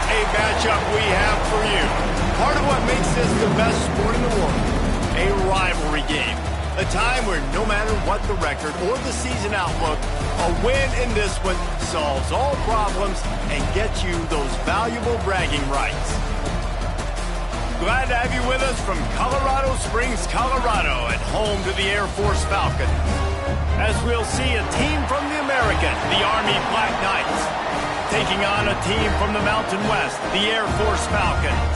a matchup we have for you. Part of what makes this the best sport in the world, a rivalry game. A time where no matter what the record or the season outlook, a win in this one solves all problems and gets you those valuable bragging rights. Glad to have you with us from Colorado Springs, Colorado, and home to the Air Force Falcons. As we'll see a team from the American, the Army Black Knights, taking on a team from the Mountain West, the Air Force Falcons.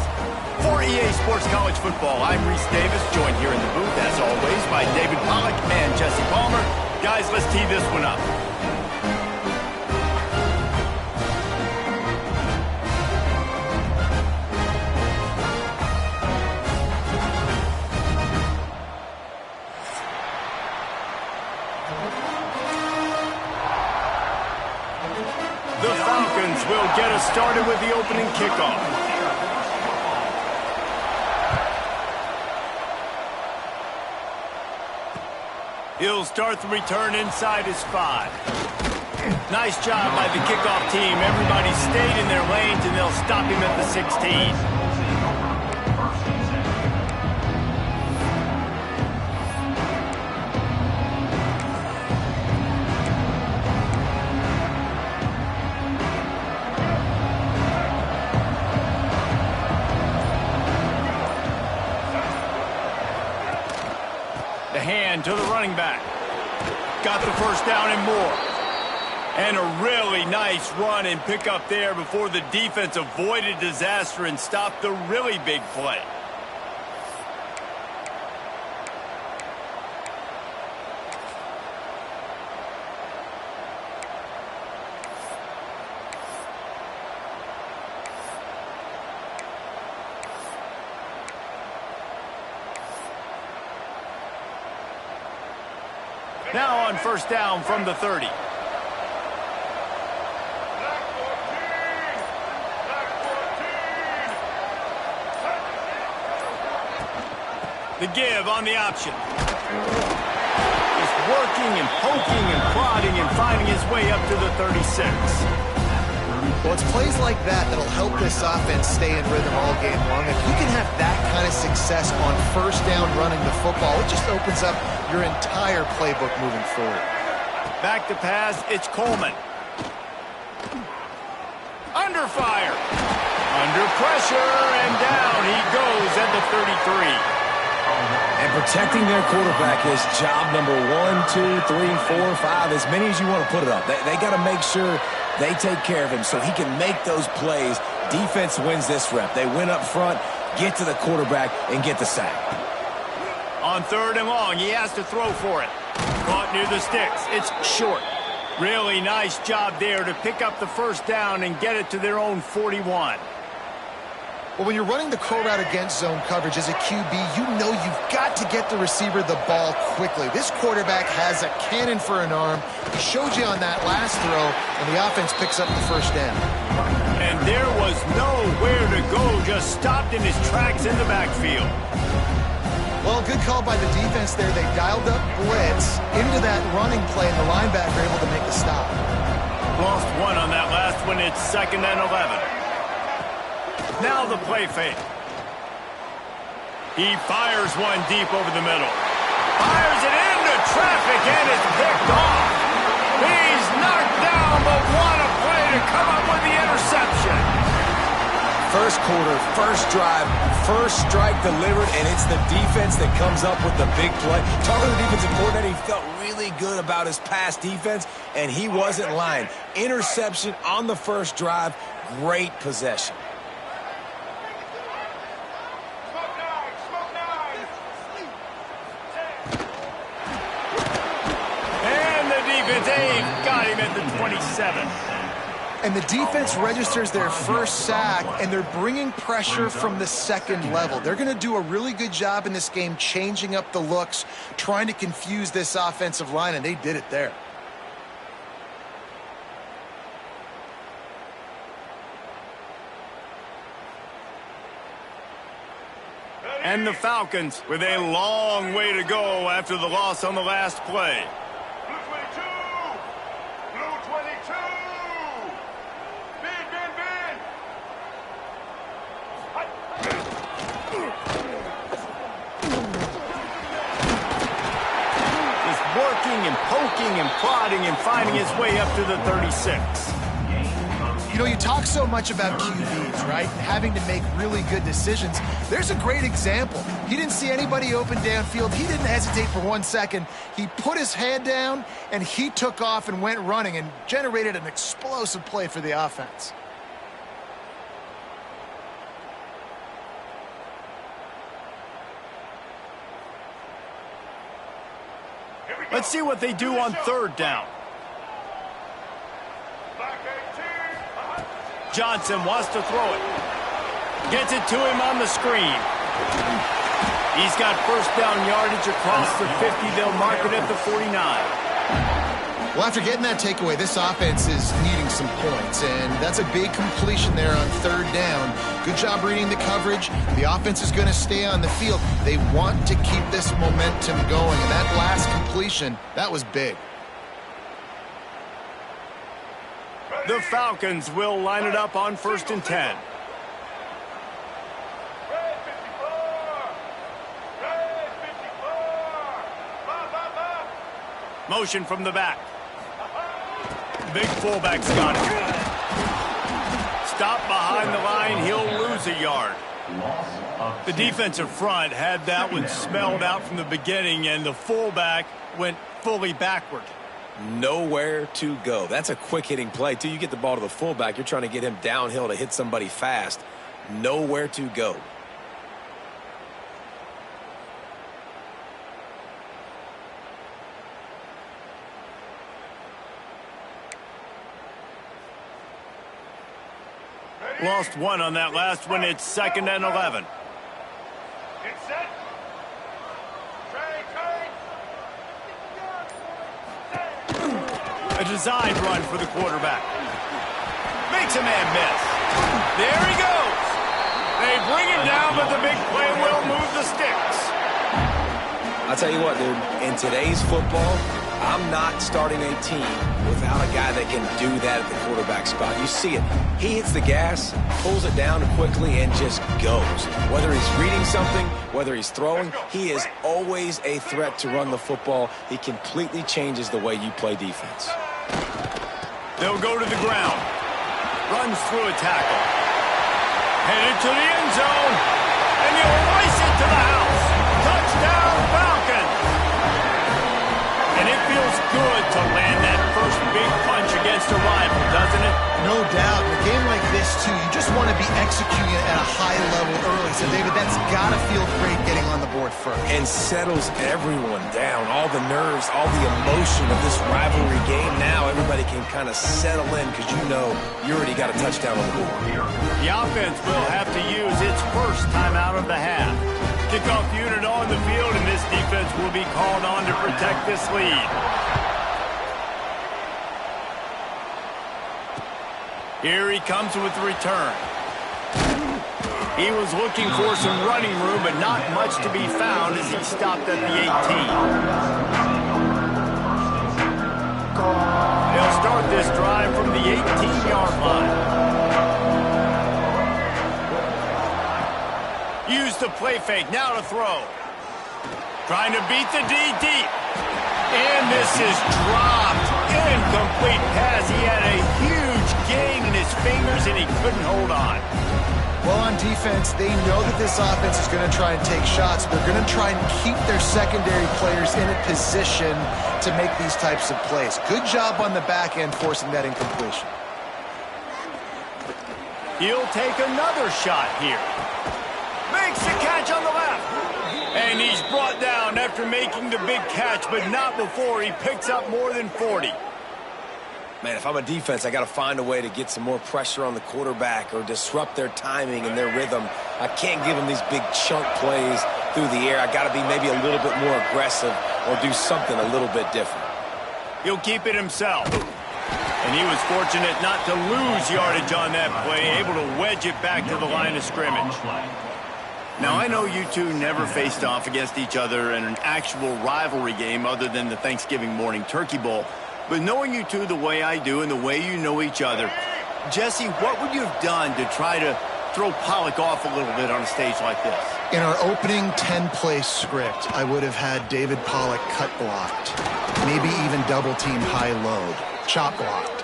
For EA Sports College Football, I'm Reese Davis, joined here in the booth, as always, by David Pollack and Jesse Palmer. Guys, let's tee this one up. The Falcons will get us started with the opening kickoff. He'll start the return inside his 5. Nice job by the kickoff team. Everybody stayed in their lanes, and they'll stop him at the 16. To the running back. Got the first down and more. And a really nice run and pick up there before the defense avoided disaster and stopped the really big play. Now on first down from the 30. The give on the option. Just working and poking and prodding and finding his way up to the 36. Well, it's plays like that that'll help this offense stay in rhythm all game long. If you can have that kind of success on first down running the football, it just opens up your entire playbook moving forward. Back to pass, it's Coleman. Under fire. Under pressure, and down he goes at the 33. And protecting their quarterback is job number 1, 2, 3, 4, 5, as many as you want to put it up. They got to make sure they take care of him so he can make those plays. Defense wins this rep. They win up front, get to the quarterback, and get the sack. On third and long, he has to throw for it. Caught near the sticks. It's short. Really nice job there to pick up the first down and get it to their own 41. Well, when you're running the curl route against zone coverage as a QB, you know you've got to get the receiver the ball quickly. This quarterback has a cannon for an arm. He showed you on that last throw, and the offense picks up the first down. And there was nowhere to go, just stopped in his tracks in the backfield. Well, good call by the defense there. They dialed up blitz into that running play, and the linebacker able to make the stop. Lost one on that last one. It's 2nd and 11. Now the play fake. He fires one deep over the middle. Fires it into traffic, and it's picked off. He's knocked down, but what a play to come up with the interception. First quarter, first drive, first strike delivered, and it's the defense that comes up with the big play. Talking to the defensive coordinator, he felt really good about his pass defense, and he wasn't lying. Interception on the first drive, great possession. Dave got him at the 27. And the defense registers their first sack, and they're bringing pressure from the second level. They're going to do a really good job in this game changing up the looks, trying to confuse this offensive line, and they did it there. And the Falcons with a long way to go after the loss on the last play. plodding and finding his way up to the 36. You know, you talk so much about QBs, right? Having to make really good decisions. There's a great example. He didn't see anybody open downfield. He didn't hesitate for 1 second. He put his head down, and he took off and went running and generated an explosive play for the offense. Let's see what they do on third down. Johnson wants to throw it. Gets it to him on the screen. He's got first down yardage across the 50. They'll mark it at the 49. Well, after getting that takeaway, this offense is needing some points, and that's a big completion there on third down. Good job reading the coverage. The offense is going to stay on the field. They want to keep this momentum going, and that last completion, that was big. The Falcons will line it up on 1st and 10. Motion from the back. Big fullback's got it. Stop behind the line. He'll lose a yard. The defensive front had that one smelled out from the beginning, and the fullback went fully backward. Nowhere to go. That's a quick-hitting play, too. You get the ball to the fullback. You're trying to get him downhill to hit somebody fast. Nowhere to go. Lost one on that last one. It's 2nd and 11. A designed run for the quarterback. Makes a man miss. There he goes. They bring it down, but the big play will move the sticks. I'll tell you what, dude. In today's football, I'm not starting a team without a guy that can do that at the quarterback spot. You see it. He hits the gas, pulls it down quickly, and just goes. Whether he's reading something, whether he's throwing, he is always a threat to run the football. He completely changes the way you play defense. They'll go to the ground. Runs through a tackle. Headed to the end zone. And he'll race it to the house. Touchdown, Falcons. And it feels good to land that first big punch against a rival, doesn't it? No doubt. In a game like this, too, you just want to be executing it at a high level early. So, David, that's got to feel great getting on the board first. And settles everyone down. All the nerves, all the emotion of this rivalry game. Now everybody can kind of settle in because you know you already got a touchdown on the board. The offense will have to use its first timeout of the half. Kickoff unit on the field, and this defense will be called on to protect this lead. Here he comes with the return. He was looking for some running room, but not much to be found as he stopped at the 18. They'll start this drive from the 18-yard line. Use the play fake, now to throw. Trying to beat the D deep. And this is dropped. Incomplete pass. He had a huge gain in his fingers, and he couldn't hold on. Well, on defense, they know that this offense is going to try and take shots. They're going to try and keep their secondary players in a position to make these types of plays. Good job on the back end forcing that incompletion. He'll take another shot here. Makes the catch on the left. And he's brought down after making the big catch, but not before he picks up more than 40. Man, if I'm a defense, I got to find a way to get some more pressure on the quarterback or disrupt their timing and their rhythm. I can't give them these big chunk plays through the air. I got to be maybe a little bit more aggressive or do something a little bit different. He'll keep it himself. And he was fortunate not to lose yardage on that play, able to wedge it back to the line of scrimmage. Now, I know you two never faced off against each other in an actual rivalry game other than the Thanksgiving morning Turkey Bowl. But knowing you two the way I do and the way you know each other, Jesse, what would you have done to try to throw Pollock off a little bit on a stage like this? In our opening 10-play script, I would have had David Pollock cut blocked, maybe even double-teamed high-load, chop blocked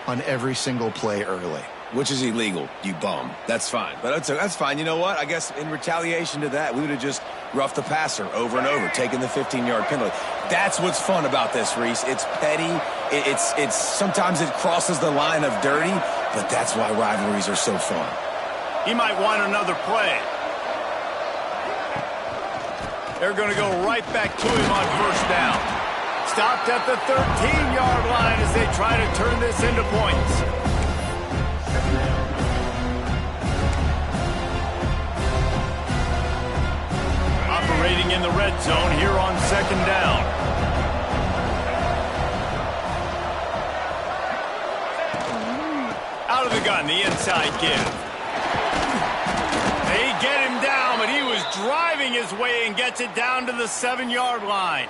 on every single play early. Which is illegal, you bum. That's fine. But that's fine. You know what? I guess in retaliation to that, we would have just roughed the passer over and over, taking the 15-yard penalty. That's what's fun about this, Reese. It's petty. It's sometimes it crosses the line of dirty, but that's why rivalries are so fun. He might want another play. They're going to go right back to him on first down. Stopped at the 13-yard line as they try to turn this into points. Operating in the red zone here on second down. Out of the gun, the inside give. They get him down, but he was driving his way and gets it down to the 7-yard line.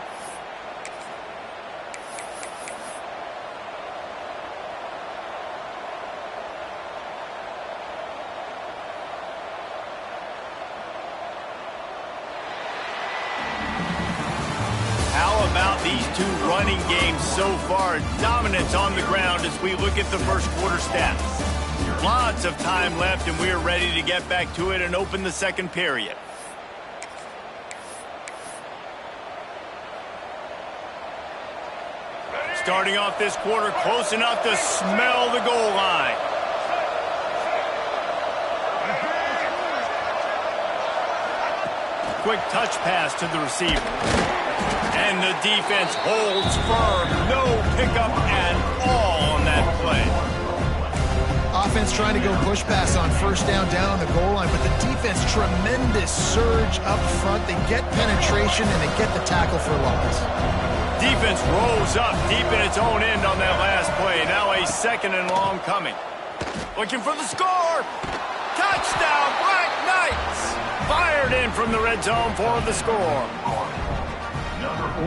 How about these two running games so far? Dominance on the ground as we look at the first quarter stats. Lots of time left, and we're ready to get back to it and open the second period. Starting off this quarter close enough to smell the goal line. Quick touch pass to the receiver. And the defense holds firm. No pickup at all on that play. Offense trying to go push pass on first down on the goal line, but the defense, tremendous surge up front. They get penetration, and they get the tackle for loss. Defense rolls up deep in its own end on that last play. Now a second and long coming. Looking for the score. Touchdown, Black Knights. Fired in from the red zone for the score.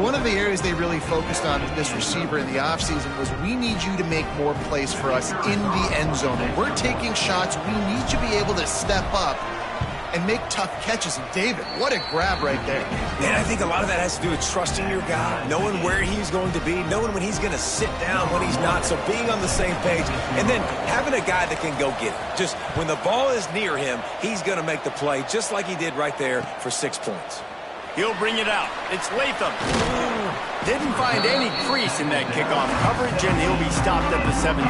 One of the areas they really focused on this receiver in the offseason was we need you to make more plays for us in the end zone. When we're taking shots, we need you to be able to step up and make tough catches. And David, what a grab right there. And I think a lot of that has to do with trusting your guy, knowing where he's going to be, knowing when he's going to sit down, when he's not, so being on the same page, and then having a guy that can go get it. Just when the ball is near him, he's going to make the play, just like he did right there for 6 points. He'll bring it out. It's Latham. Didn't find any crease in that kickoff coverage, and he'll be stopped at the 17.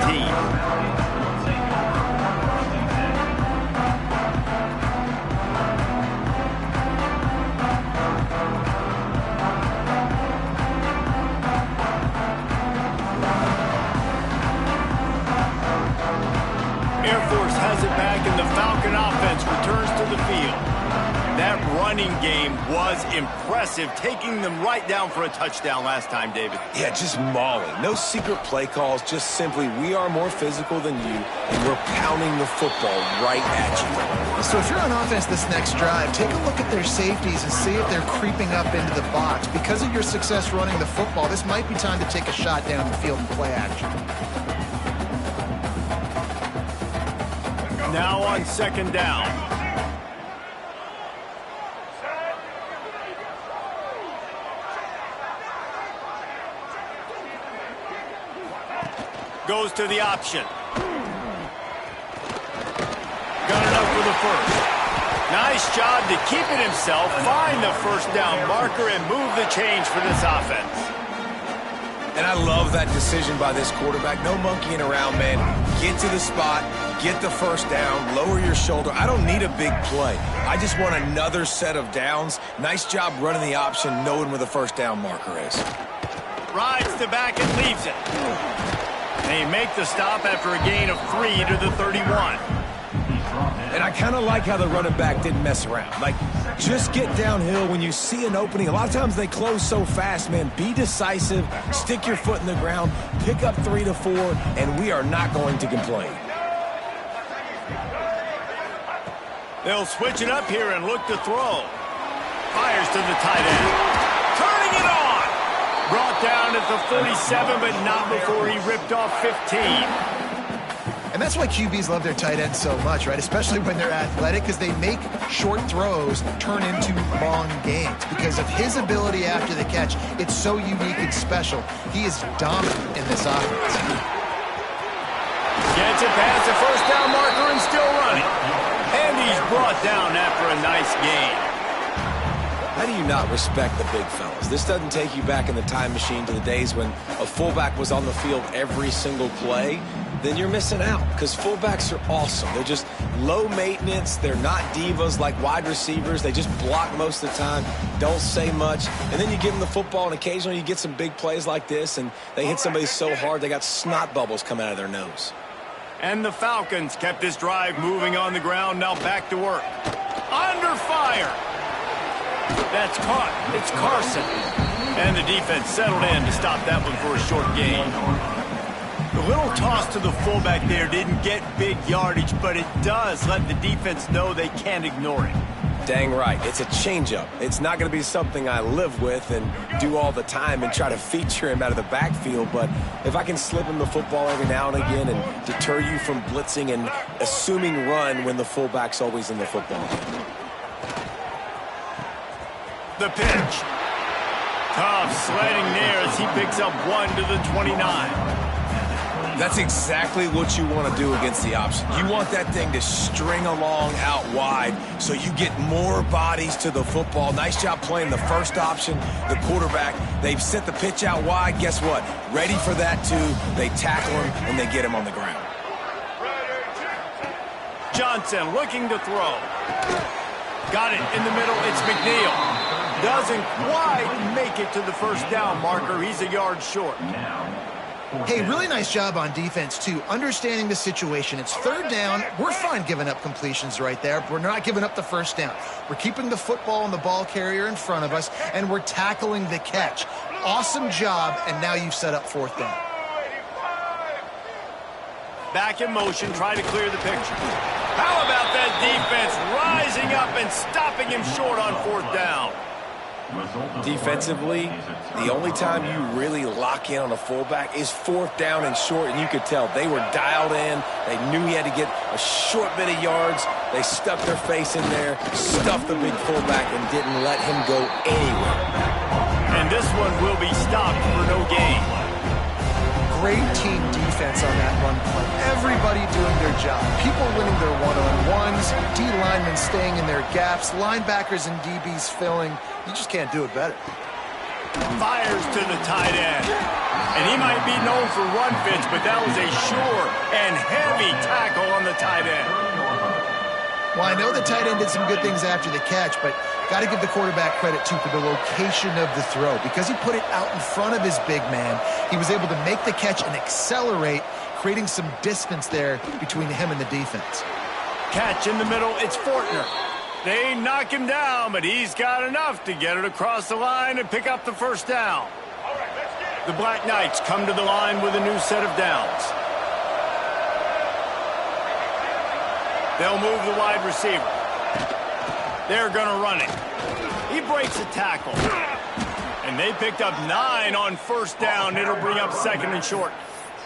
Air Force has it back, and the Falcon offense returns to the field. That running game was impressive, taking them right down for a touchdown last time, David. Yeah, just mauling. No secret play calls, just simply we are more physical than you, and we're pounding the football right at you. So if you're on offense this next drive, take a look at their safeties and see if they're creeping up into the box. Because of your success running the football, this might be time to take a shot down the field and play action. Now on second down. Goes to the option. Got enough for the first. Nice job to keep it himself, find the first down marker, and move the change for this offense. And I love that decision by this quarterback. No monkeying around, man. Get to the spot, get the first down, lower your shoulder. I don't need a big play. I just want another set of downs. Nice job running the option, knowing where the first down marker is. Rides the back and leaves it. They make the stop after a gain of 3 to the 31. And I kind of like how the running back didn't mess around. Like, just get downhill when you see an opening. A lot of times they close so fast, man. Be decisive, stick your foot in the ground, pick up 3 to 4, and we are not going to complain. They'll switch it up here and look to throw. Fires to the tight end. Turning it on. Brought down at the 47, but not before he ripped off 15. And that's why QBs love their tight ends so much, right? Especially when they're athletic, because they make short throws turn into long gains. Because of his ability after the catch, it's so unique and special. He is dominant in this offense. Gets it past the first down marker and still running. And he's brought down after a nice gain. How do you not respect the big fellas? This doesn't take you back in the time machine to the days when a fullback was on the field every single play. Then you're missing out, because fullbacks are awesome. They're just low maintenance. They're not divas like wide receivers. They just block most of the time, don't say much. And then you give them the football, and occasionally you get some big plays like this, and they hit somebody so hard they got snot bubbles coming out of their nose. And the Falcons kept this drive moving on the ground, now back to work. Under fire. That's caught. It's Carson. And the defense settled in to stop that one for a short gain. The little toss to the fullback there didn't get big yardage, but it does let the defense know they can't ignore it. Dang right. It's a changeup. It's not going to be something I live with and do all the time and try to feature him out of the backfield, but if I can slip him the football every now and again and deter you from blitzing and assuming run when the fullback's always in the football. The pitch. Tough sledding there as he picks up 1 to the 29. That's exactly what you want to do against the option. You want that thing to string along out wide so you get more bodies to the football. Nice job playing the first option, the quarterback. They've sent the pitch out wide. Guess what? Ready for that, too. They tackle him, and they get him on the ground. Johnson looking to throw. Got it in the middle. It's McNeil. Doesn't quite make it to the first down marker. He's a yard short. Hey, really nice job on defense, too. Understanding the situation. It's third down. We're fine giving up completions right there. We're not giving up the first down. We're keeping the football and the ball carrier in front of us, and we're tackling the catch. Awesome job, and now you've set up fourth down. Back in motion, trying to clear the picture. How about that defense rising up and stopping him short on fourth down? Defensively, the only time you really lock in on a fullback is fourth down and short, and you could tell they were dialed in. They knew he had to get a short bit of yards. They stuck their face in there, stuffed the big fullback, and didn't let him go anywhere. And this one will be stopped for no gain. Great team defense on that run play. Everybody doing their job. People winning their one-on-ones, D linemen staying in their gaps, linebackers and DBs filling. You just can't do it better. Fires to the tight end. And he might be known for run fits, but that was a sure and heavy tackle on the tight end. Well, I know the tight end did some good things after the catch, but got to give the quarterback credit, too, for the location of the throw. Because he put it out in front of his big man, he was able to make the catch and accelerate, creating some distance there between him and the defense. Catch in the middle, it's Fortner. They knock him down, but he's got enough to get it across the line and pick up the first down. The Black Knights come to the line with a new set of downs. They'll move the wide receiver. They're going to run it. He breaks a tackle. And they picked up 9 on first down. It'll bring up second and short.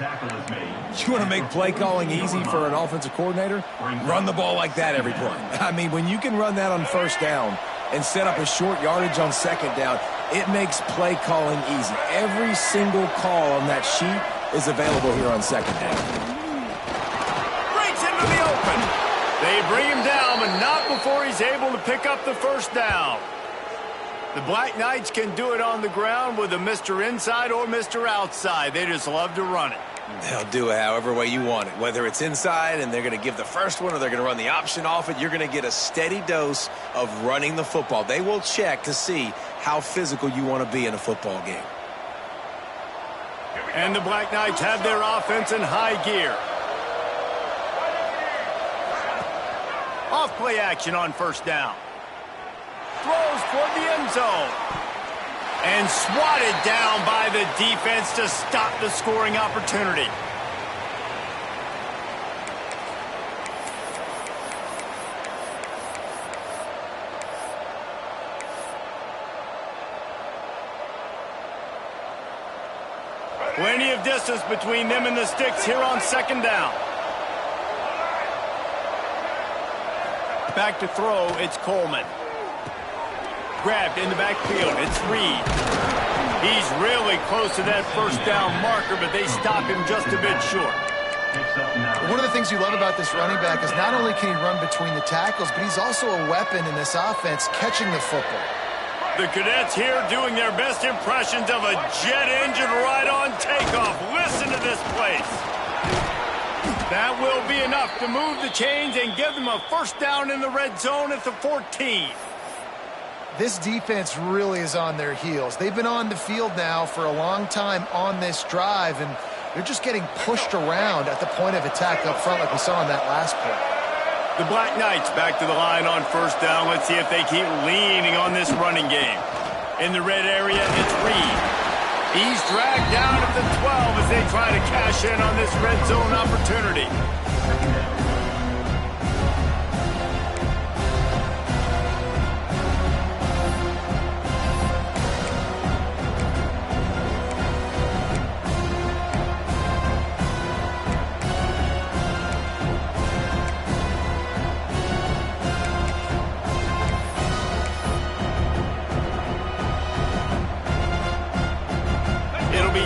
You want to make play calling easy for an offensive coordinator? Run the ball like that every play. I mean, when you can run that on first down and set up a short yardage on second down, it makes play calling easy. Every single call on that sheet is available here on second down. Breaks into the open. They bring him down, but not before he's able to pick up the first down. The Black Knights can do it on the ground with a Mr. Inside or Mr. Outside. They just love to run it. They'll do it however way you want it. Whether it's inside and they're going to give the first one or they're going to run the option off it, you're going to get a steady dose of running the football. They will check to see how physical you want to be in a football game. And the Black Knights have their offense in high gear. Off play action on first down. Throws toward the end zone. And swatted down by the defense to stop the scoring opportunity. Plenty of distance between them and the sticks here on second down. Back to throw, it's Coleman. Grabbed in the backfield, it's Reed. He's really close to that first down marker, but they stop him just a bit short. One of the things you love about this running back is not only can he run between the tackles, but he's also a weapon in this offense catching the football. The Cadets here doing their best impressions of a jet engine right on takeoff. Listen to this place. That will be enough to move the chains and give them a first down in the red zone at the 14. This defense really is on their heels. They've been on the field now for a long time on this drive, and they're just getting pushed around at the point of attack up front like we saw in that last play. The Black Knights back to the line on first down. Let's see if they keep leaning on this running game. In the red area, it's Reed. He's dragged down at the 12 as they try to cash in on this red zone opportunity.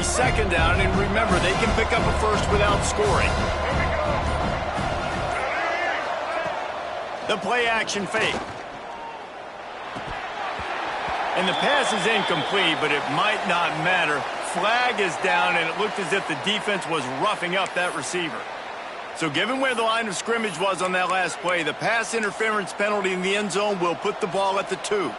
Second down, and remember, they can pick up a first without scoring. The play action fake. And the pass is incomplete, but it might not matter. Flag is down, and it looked as if the defense was roughing up that receiver. So given where the line of scrimmage was on that last play, the pass interference penalty in the end zone will put the ball at the 2.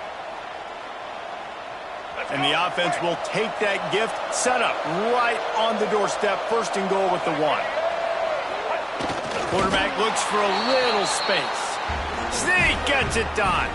And the offense will take that gift, set up right on the doorstep, first and goal with the 1. The quarterback looks for a little space. Sneak gets it done.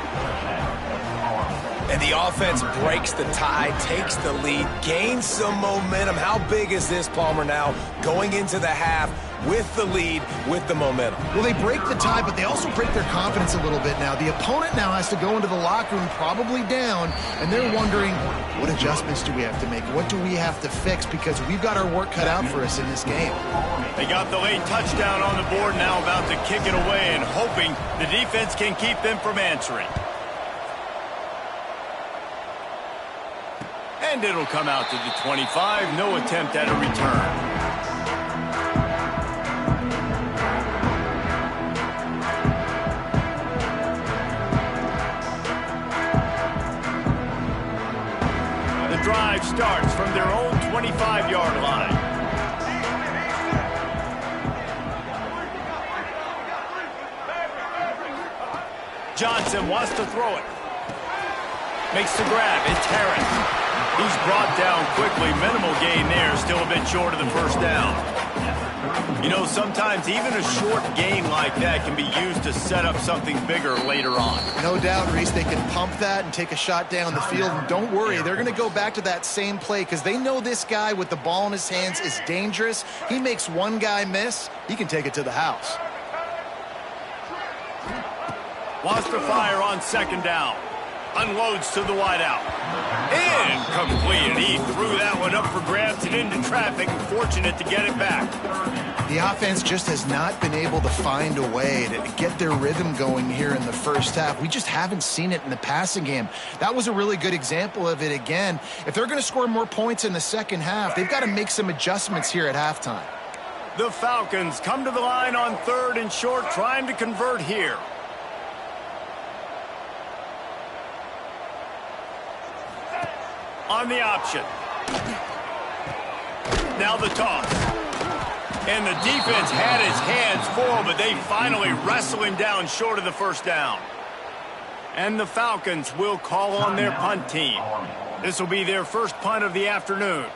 And the offense breaks the tie, takes the lead, gains some momentum. How big is this, Palmer, now going into the half with the lead, with the momentum? Well, they break the tie, but they also break their confidence a little bit now. The opponent now has to go into the locker room probably down, and they're wondering, what adjustments do we have to make? What do we have to fix? Because we've got our work cut out for us in this game. They got the late touchdown on the board, now about to kick it away and hoping the defense can keep them from answering. And it'll come out to the 25. No attempt at a return. The drive starts from their own 25-yard line. Johnson wants to throw it. Makes the grab. It's Harris. He's brought down quickly. Minimal gain there. Still a bit short of the first down. You know, sometimes even a short gain like that can be used to set up something bigger later on. No doubt, Reese, they can pump that and take a shot down the field. And don't worry, they're going to go back to that same play because they know this guy with the ball in his hands is dangerous. He makes one guy miss, he can take it to the house. Wants to fire on second down. Unloads to the wideout. Incomplete. He threw that one up for grabs and into traffic. Fortunate to get it back. The offense just has not been able to find a way to get their rhythm going here in the first half. We just haven't seen it in the passing game. That was a really good example of it again. If they're going to score more points in the second half, they've got to make some adjustments here at halftime. The Falcons come to the line on third and short, trying to convert here. On the option. Now the toss. And the defense had his hands full, but they finally wrestle him down short of the first down. And the Falcons will call on their punt team. This will be their first punt of the afternoon.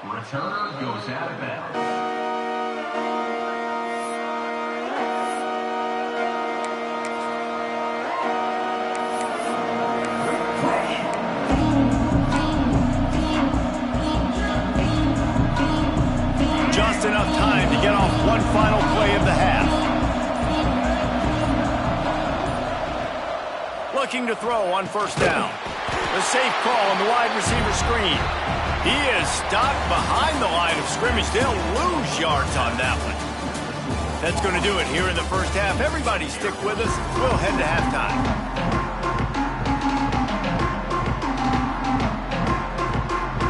Returner goes out of bounds. Just enough time to get off one final play of the half. Looking to throw on first down. The safe call on the wide receiver screen. He is stopped behind the line of scrimmage. They'll lose yards on that one. That's going to do it here in the first half. Everybody stick with us. We'll head to halftime.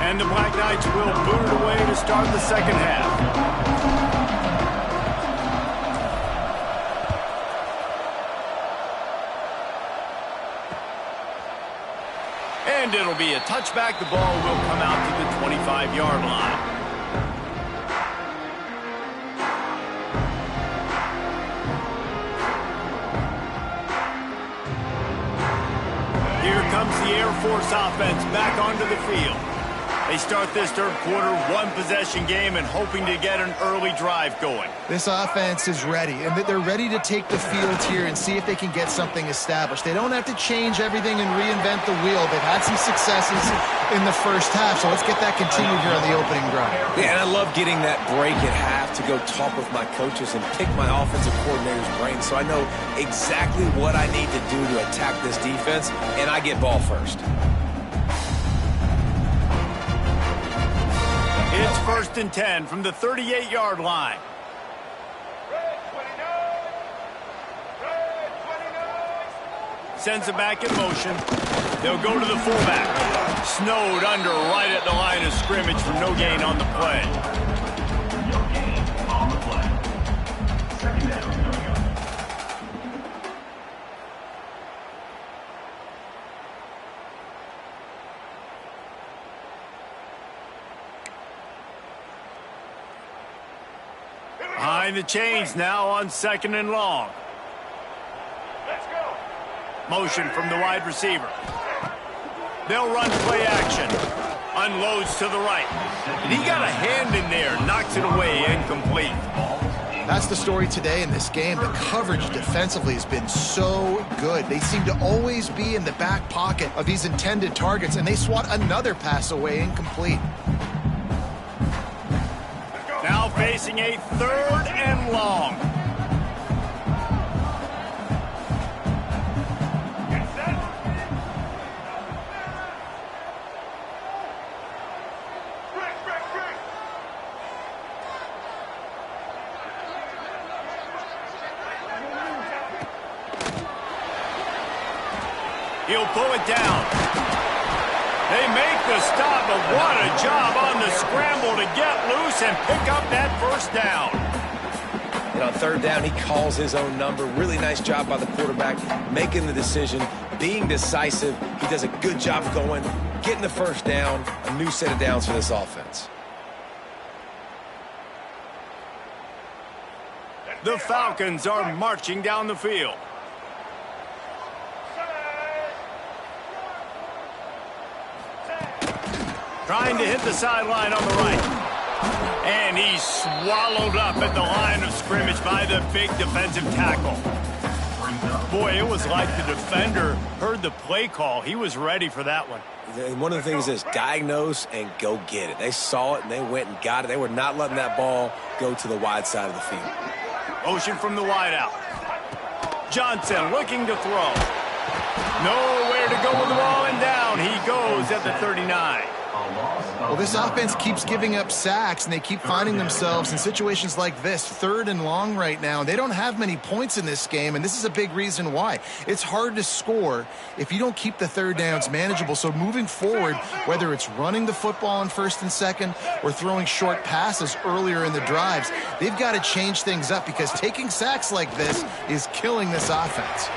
And the Black Knights will boot it away to start the second half. And it'll be a touchback. The ball will come out to the 25-yard line. Here comes the Air Force offense back onto the field. They start this third quarter one-possession game and hoping to get an early drive going. This offense is ready, and they're ready to take the field here and see if they can get something established. They don't have to change everything and reinvent the wheel. They've had some successes in the first half, so let's get that continued here on the opening drive. Yeah, and I love getting that break at half to go talk with my coaches and pick my offensive coordinator's brain so I know exactly what I need to do to attack this defense, and I get ball first. It's 1st and 10 from the 38-yard line. Sends it back in motion. They'll go to the fullback. Snowed under right at the line of scrimmage for no gain on the play. No gain on the play. Second down, no yards. Behind the chains now on 2nd and long. Motion from the wide receiver. They'll run play action. Unloads to the right. And he got a hand in there. Knocks it away, incomplete. That's the story today in this game. The coverage defensively has been so good. They seem to always be in the back pocket of these intended targets, and they swat another pass away, incomplete. Now facing a 3rd and long. He'll pull it down. They make the stop, but what a job on the scramble to get loose and pick up that first down. And on 3rd down, he calls his own number. Really nice job by the quarterback, making the decision, being decisive. He does a good job going, getting the first down, a new set of downs for this offense. The Falcons are marching down the field. Trying to hit the sideline on the right. And he's swallowed up at the line of scrimmage by the big defensive tackle. Boy, it was like the defender heard the play call. He was ready for that one. And one of the things is diagnose and go get it. They saw it and they went and got it. They were not letting that ball go to the wide side of the field. Motion from the wide out. Johnson looking to throw. Nowhere to go with the ball, and down he goes at the 39. Well, this offense keeps giving up sacks, and they keep finding themselves in situations like this, 3rd and long right now. They don't have many points in this game, and this is a big reason why. It's hard to score if you don't keep the 3rd downs manageable. So moving forward, whether it's running the football on 1st and 2nd or throwing short passes earlier in the drives, they've got to change things up because taking sacks like this is killing this offense.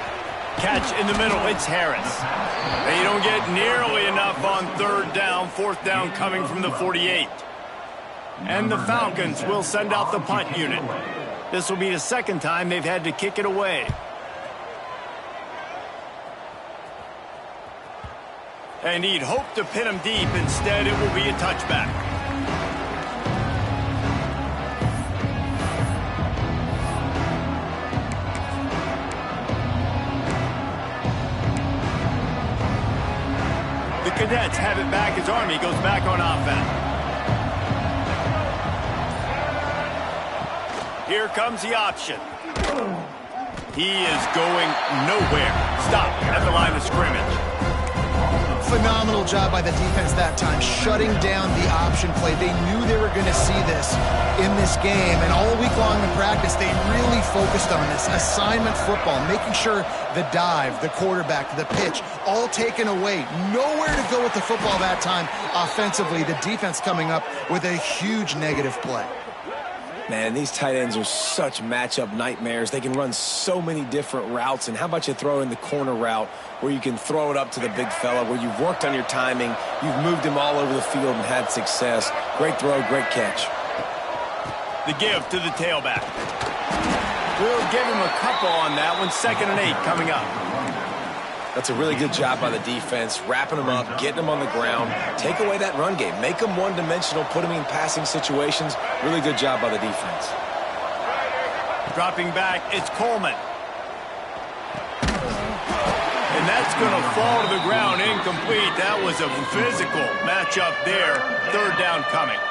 Catch in the middle, it's Harris. They don't get nearly enough on 3rd down, 4th down coming from the 48. And the Falcons will send out the punt unit. This will be the 2nd time they've had to kick it away. And he'd hoped to pin him deep. Instead, it will be a touchback. The Cadets have it back as Army goes back on offense. Here comes the option. He is going nowhere. Stop at the line of scrimmage. Phenomenal job by the defense that time, shutting down the option play. They knew they were going to see this in this game, and all week long in practice, they really focused on this assignment football, making sure the dive, the quarterback, the pitch, all taken away. Nowhere to go with the football that time offensively. The defense coming up with a huge negative play. Man, these tight ends are such matchup nightmares. They can run so many different routes. And how about you throw in the corner route where you can throw it up to the big fella, where you've worked on your timing, you've moved him all over the field and had success. Great throw, great catch. The give to the tailback. We'll give him a couple on that one. 2nd and 8 coming up. That's a really good job by the defense, wrapping them up, getting them on the ground. Take away that run game. Make them one-dimensional, put them in passing situations. Really good job by the defense. Dropping back, it's Coleman. And that's going to fall to the ground, incomplete. That was a physical matchup there. 3rd down coming.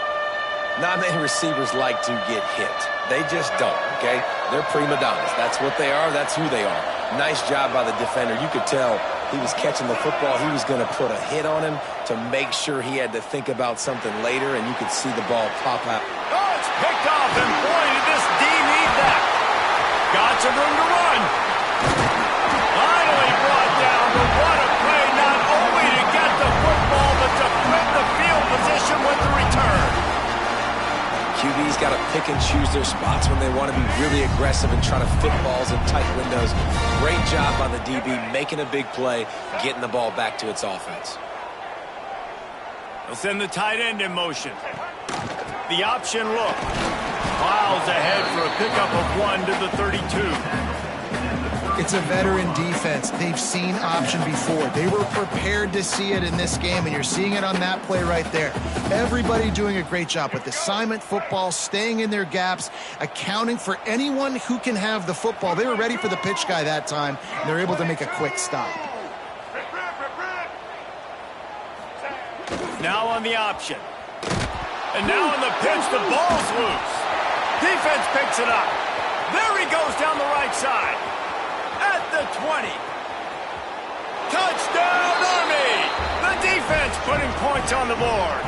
Not many receivers like to get hit. They just don't, okay? They're prima donnas. That's what they are. That's who they are. Nice job by the defender. You could tell he was catching the football. He was going to put a hit on him to make sure he had to think about something later, and you could see the ball pop out. Oh, it's picked off, and boy, did this D need that. Got some room to run. Finally brought down, but what a play, not only to get the football, but to flip the field position with the return. QB's got to pick and choose their spots when they want to be really aggressive and try to fit balls in tight windows. Great job on the DB, making a big play, getting the ball back to its offense. They'll send the tight end in motion. The option look. Miles ahead for a pickup of 1 to the 32. It's a veteran defense. They've seen option before. They were prepared to see it in this game, and you're seeing it on that play right there. Everybody doing a great job with assignment football, staying in their gaps, accounting for anyone who can have the football. They were ready for the pitch guy that time, and they're able to make a quick stop. Now on the option. And now on the pitch, the ball's loose. Defense picks it up. There he goes down the right side. At the 20. Touchdown, Army! The defense putting points on the board.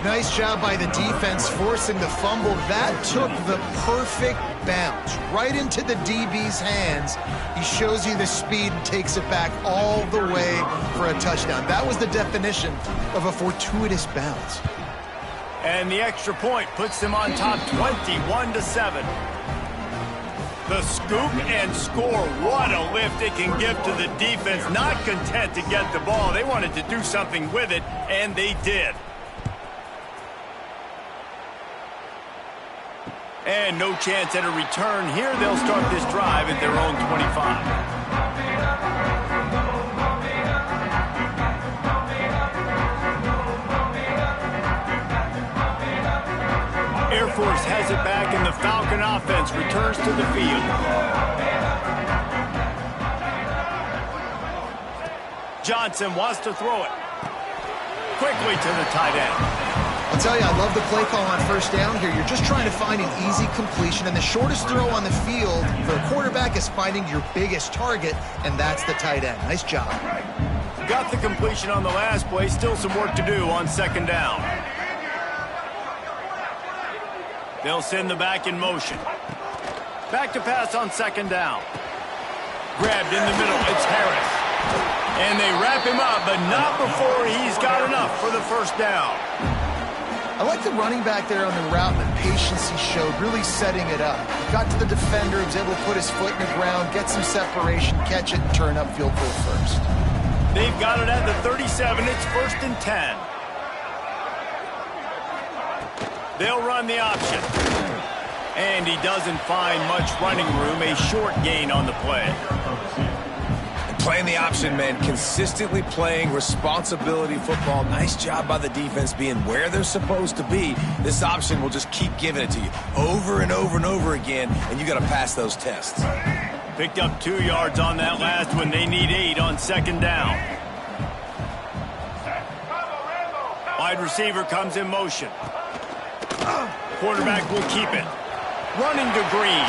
Nice job by the defense forcing the fumble. That took the perfect bounce right into the DB's hands. He shows you the speed and takes it back all the way for a touchdown. That was the definition of a fortuitous bounce. And the extra point puts them on top 21-7. The scoop and score. What a lift it can give to the defense. Not content to get the ball. They wanted to do something with it, and they did. And no chance at a return here. They'll start this drive at their own 25. Air Force has it back, and the Falcon offense returns to the field. Johnson wants to throw it. Quickly to the tight end. I'll tell you, I love the play call on 1st down here. You're just trying to find an easy completion, and the shortest throw on the field for a quarterback is finding your biggest target, and that's the tight end. Nice job. Got the completion on the last play. Still some work to do on 2nd down. They'll send the back in motion. Back to pass on 2nd down. Grabbed in the middle. It's Harris. And they wrap him up, but not before he's got enough for the 1st down. I like the running back there on the route, the patience he showed, really setting it up. Got to the defender, was able to put his foot in the ground, get some separation, catch it, and turn upfield for the 1st. They've got it at the 37. It's 1st and 10. They'll run the option. And he doesn't find much running room. A short gain on the play. Playing the option, man. Consistently playing responsibility football. Nice job by the defense being where they're supposed to be. This option will just keep giving it to you over and over and over again, and you got to pass those tests. Picked up 2 yards on that last one. They need 8 on 2nd down. Wide receiver comes in motion. Quarterback will keep it. Running to Green.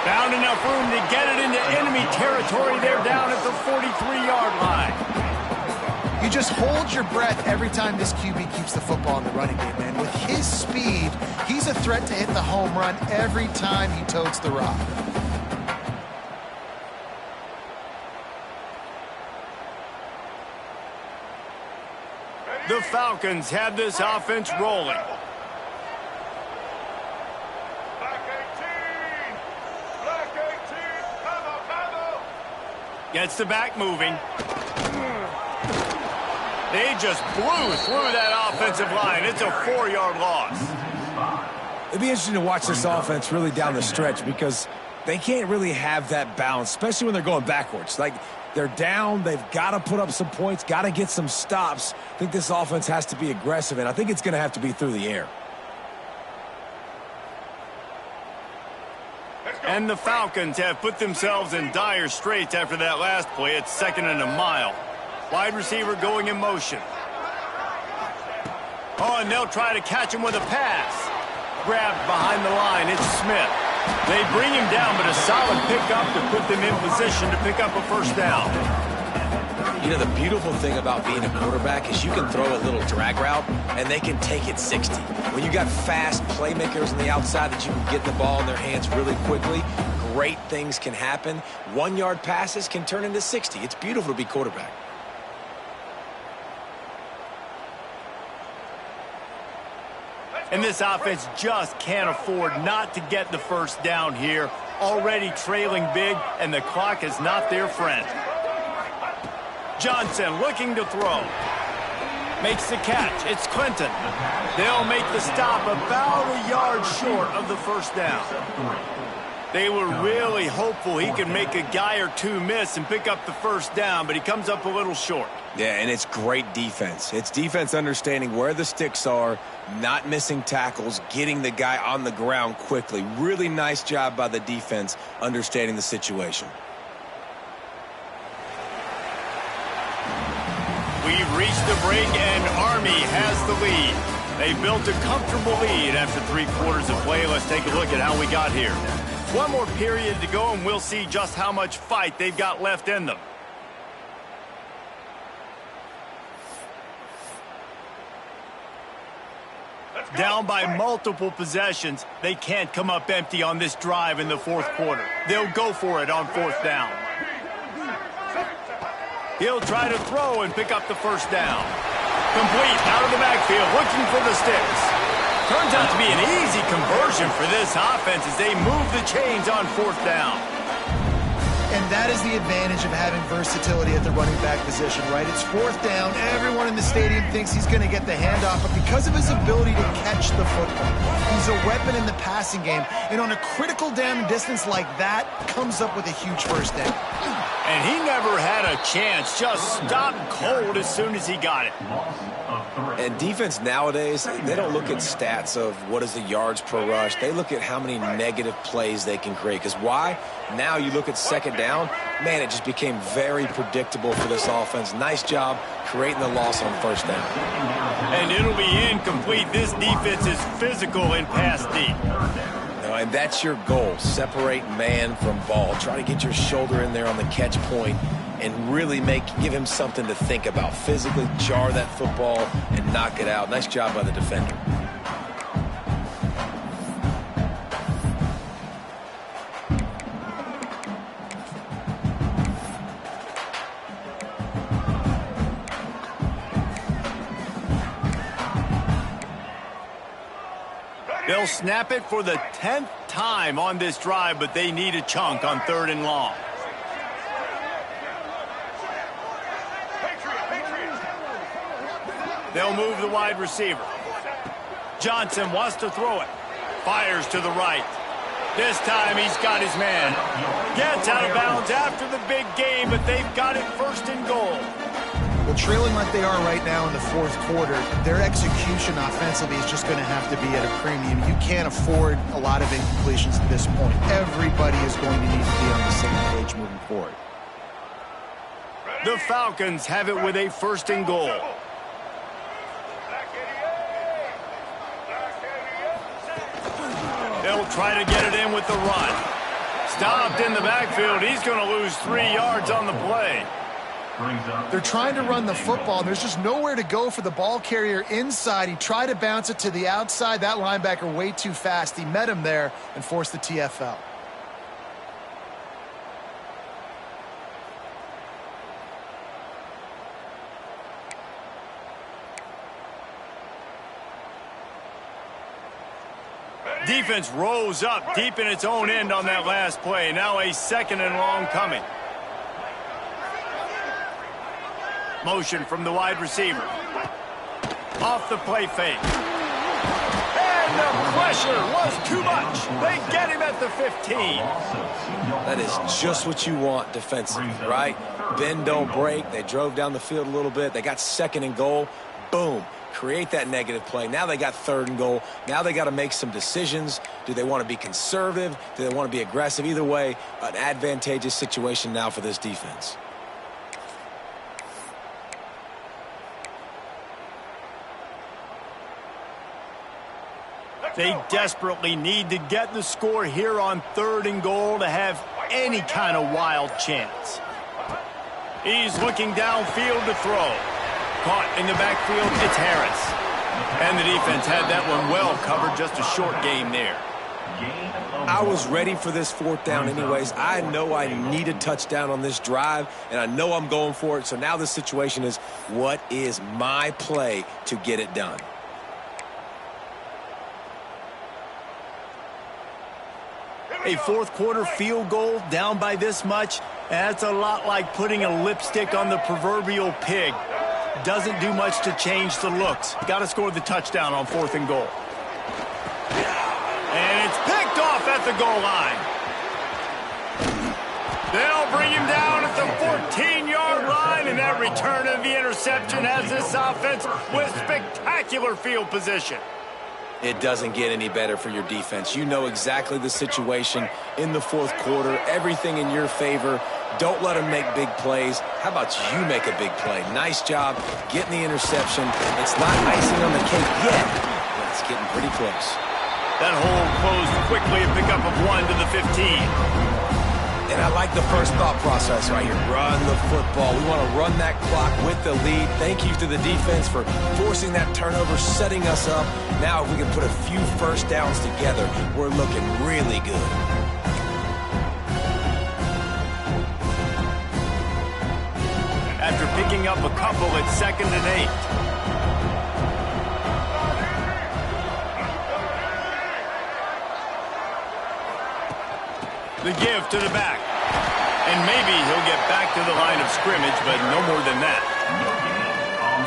Found enough room to get it into enemy territory. They're down at the 43-yard line. just hold your breath every time this QB keeps the football in the running game, man. With his speed, he's a threat to hit the home run every time he totes the rock. The Falcons have this offense rolling. Gets the back moving. They just blew through that offensive line. It's a 4-yard loss. It'd be interesting to watch this offense really down the stretch because they can't really have that balance, especially when they're going backwards. Like, they're down, they've got to put up some points, got to get some stops. I think this offense has to be aggressive, and I think it's going to have to be through the air. And the Falcons have put themselves in dire straits after that last play. It's 2nd and a mile. Wide receiver going in motion. Oh, and they'll try to catch him with a pass. Grabbed behind the line. It's Smith. They bring him down, but a solid pickup to put them in position to pick up a first down. You know, the beautiful thing about being a quarterback is you can throw a little drag route, and they can take it 60. When you got fast playmakers on the outside that you can get the ball in their hands really quickly, great things can happen. 1-yard passes can turn into 60. It's beautiful to be quarterback. And this offense just can't afford not to get the first down here. Already trailing big, and the clock is not their friend. Johnson looking to throw. Makes the catch. It's Clinton. They'll make the stop about a yard short of the first down. They were really hopeful he could make a guy or two miss and pick up the first down, but he comes up a little short. Yeah, and it's great defense. It's defense understanding where the sticks are, not missing tackles, getting the guy on the ground quickly. Really nice job by the defense understanding the situation. We've reached the break, and Army has the lead. They built a comfortable lead after 3 quarters of play. Let's take a look at how we got here. One more period to go, and we'll see just how much fight they've got left in them. Down by multiple possessions, they can't come up empty on this drive in the 4th quarter. They'll go for it on 4th down. He'll try to throw and pick up the first down. Complete out of the backfield, looking for the sticks. Turns out to be an easy conversion for this offense as they move the chains on 4th down. And that is the advantage of having versatility at the running back position, right? It's 4th down. Everyone in the stadium thinks he's going to get the handoff, but because of his ability to catch the football, he's a weapon in the passing game. And on a critical down distance like that, comes up with a huge first down. And he never had a chance, just stopped cold as soon as he got it. And defense nowadays, they don't look at stats of what is the yards per rush. They look at how many negative plays they can create. Because why? Now you look at 2nd down, man, it just became very predictable for this offense. Nice job creating the loss on 1st down. And it'll be incomplete. This defense is physical in pass deep. And that's your goal. Separate man from ball. Try to get your shoulder in there on the catch point and really give him something to think about. Physically jar that football and knock it out. Nice job by the defender. They'll snap it for the 10th time on this drive, but they need a chunk on 3rd and long. They'll move the wide receiver. Johnson wants to throw it. Fires to the right. This time he's got his man. Gets out of bounds after the big game, but they've got it 1st and goal. Well, trailing like they are right now in the 4th quarter, their execution offensively is just going to have to be at a premium. You can't afford a lot of incompletions at this point. Everybody is going to need to be on the same page moving forward. The Falcons have it with a 1st and goal. They'll try to get it in with the run. Stopped in the backfield. He's going to lose 3 yards on the play. They're trying to run the football, and there's just nowhere to go for the ball carrier inside. He tried to bounce it to the outside. That linebacker way too fast. He met him there and forced the TFL. Defense rose up deep in its own end on that last play. Now a 2nd and long coming. Motion from the wide receiver. Off the play fake. And the pressure was too much. They get him at the 15. That is just what you want defensively, right? Bend, don't break. They drove down the field a little bit. They got 2nd and goal. Boom. Create that negative play. Now they got 3rd and goal. Now they got to make some decisions. Do they want to be conservative? Do they want to be aggressive? Either way, an advantageous situation now for this defense. They desperately need to get the score here on 3rd and goal to have any kind of wild chance. He's looking downfield to throw. Caught in the backfield, it's Harris. And the defense had that one well covered, just a short game there. I was ready for this 4th down anyways. I know I need a touchdown on this drive, and I know I'm going for it. So now the situation is, what is my play to get it done? A 4th quarter field goal down by this much, that's a lot like putting a lipstick on the proverbial pig. Doesn't do much to change the looks. Got to score the touchdown on 4th and goal. And it's picked off at the goal line. They'll bring him down at the 14-yard line, and that return of the interception has this offense with spectacular field position. It doesn't get any better for your defense. You know exactly the situation in the 4th quarter. Everything in your favor. Don't let them make big plays. How about you make a big play? Nice job getting the interception. It's not icing on the cake yet, but it's getting pretty close. That hole closed quickly, a pickup of 1 to the 15. And I like the first thought process right here. Run the football. We want to run that clock with the lead. Thank you to the defense for forcing that turnover, setting us up. Now if we can put a few 1st downs together, we're looking really good. After picking up a couple at 2nd and 8. The give to the back. And maybe he'll get back to the line of scrimmage, but no more than that.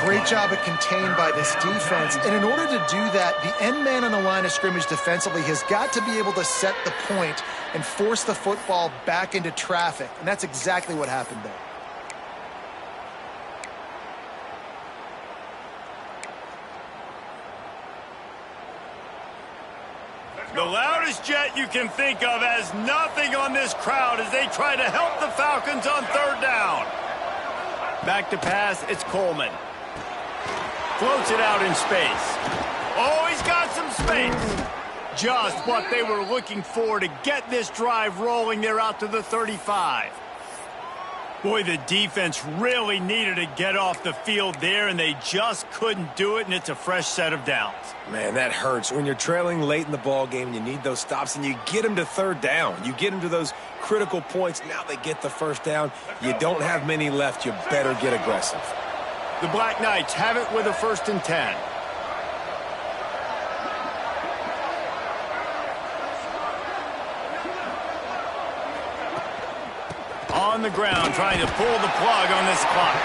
Great job at contained by this defense. And in order to do that, the end man on the line of scrimmage defensively has got to be able to set the point and force the football back into traffic. And that's exactly what happened there. The loudest jet you can think of has nothing on this crowd as they try to help the Falcons on 3rd down. Back to pass, it's Coleman. Floats it out in space. Oh, he's got some space. Just what they were looking for to get this drive rolling. They're out to the 35. Boy, the defense really needed to get off the field there, and they just couldn't do it, and it's a fresh set of downs. Man, that hurts. When you're trailing late in the ball game, you need those stops, and you get them to 3rd down. You get them to those critical points. Now they get the 1st down. You don't have many left. You better get aggressive. The Black Knights have it with a 1st and 10. On the ground, trying to pull the plug on this clock.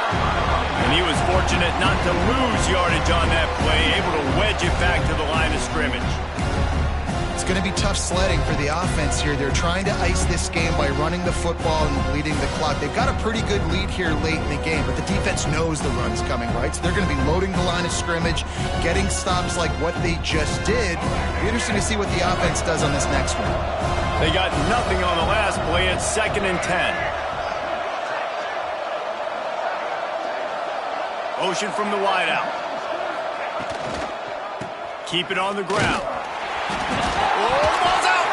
And he was fortunate not to lose yardage on that play, able to wedge it back to the line of scrimmage. It's going to be tough sledding for the offense here. They're trying to ice this game by running the football and bleeding the clock. They've got a pretty good lead here late in the game, but the defense knows the run's coming, right? So they're going to be loading the line of scrimmage, getting stops like what they just did. It'll be interesting to see what the offense does on this next one. They got nothing on the last play at 2nd and 10. Motion from the wideout. Keep it on the ground. Oh, ball's out.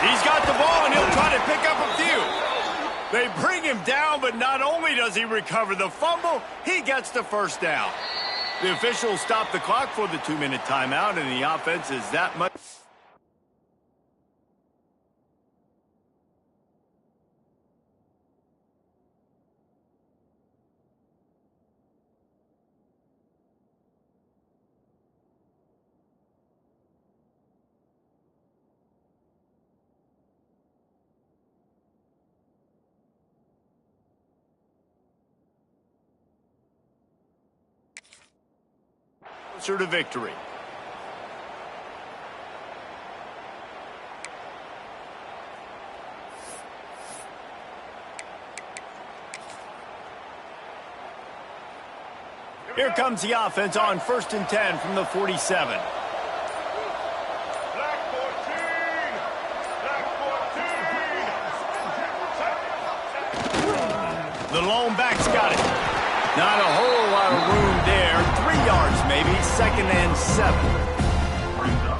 He's got the ball, and he'll try to pick up a few. They bring him down, but not only does he recover the fumble, he gets the first down. The officials stop the clock for the 2-minute timeout, and the offense is that much. Closer to victory. Here comes the offense on 1st and 10 from the 47. The lone back's got it. Not a whole lot of room there. 3 yards maybe. 2nd and 7.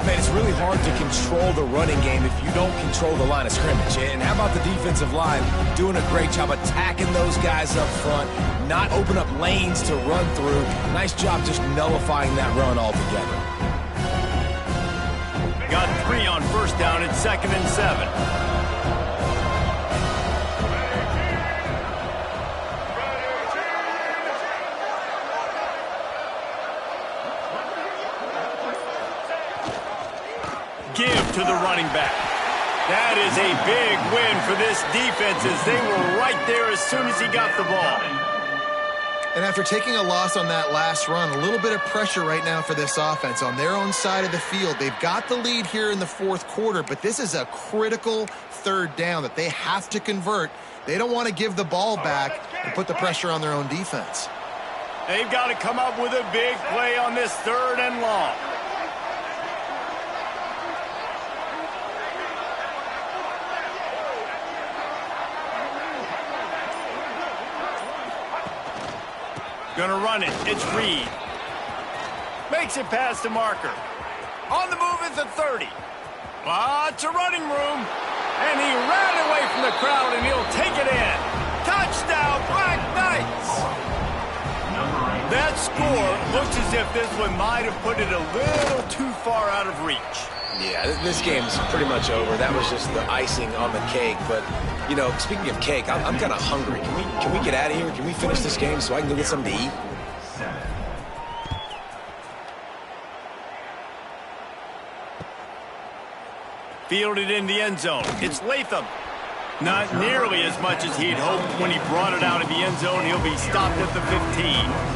Man, it's really hard to control the running game if you don't control the line of scrimmage. And how about the defensive line doing a great job attacking those guys up front, not open up lanes to run through. Nice job just nullifying that run altogether. Got 3 on 1st down at 2nd and 7. Give to the running back. That is a big win for this defense as they were right there as soon as he got the ball. And after taking a loss on that last run, a little bit of pressure right now for this offense on their own side of the field. They've got the lead here in the 4th quarter, but this is a critical 3rd down that they have to convert. They don't want to give the ball back and put the pressure on their own defense. They've got to come up with a big play on this 3rd and long. Gonna run it. It's Reed. Makes it past the marker. On the move is the 30. Lots of running room. And he ran away from the crowd, and he'll take it in. Touchdown, Black Knights! That score looks as if this one might have put it a little too far out of reach. Yeah, this game's pretty much over. That was just the icing on the cake. But, you know, speaking of cake, I'm kind of hungry. Can we get out of here? Can we finish this game so I can go get something to eat? Fielded in the end zone. It's Latham. Not nearly as much as he'd hoped when he brought it out of the end zone. He'll be stopped at the 15.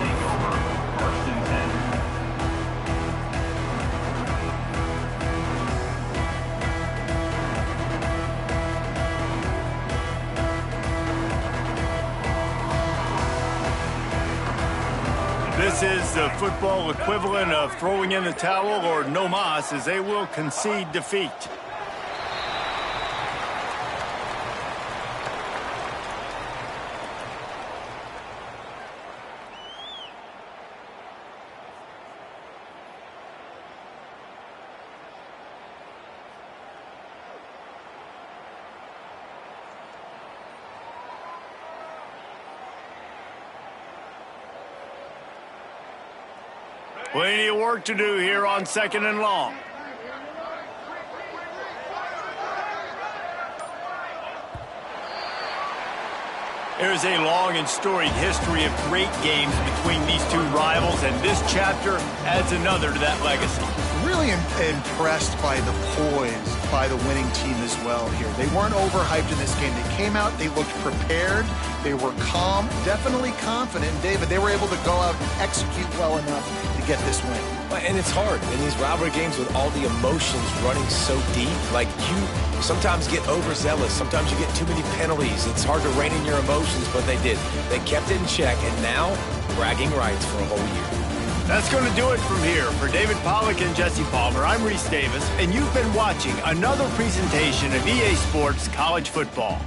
This is the football equivalent of throwing in the towel or no mas, as they will concede defeat. Plenty of work to do here on 2nd and long. There's a long and storied history of great games between these two rivals, and this chapter adds another to that legacy. Really impressed by the poise by the winning team as well here. They weren't overhyped in this game. They came out, they looked prepared, they were calm, definitely confident. And David, they were able to go out and execute well enough to get this win. And it's hard in these rivalry games with all the emotions running so deep. Like, you sometimes get overzealous. Sometimes you get too many penalties. It's hard to rein in your emotions, but they did. They kept it in check, and now bragging rights for a whole year. That's going to do it from here. For David Pollack and Jesse Palmer, I'm Reese Davis, and you've been watching another presentation of EA Sports College Football.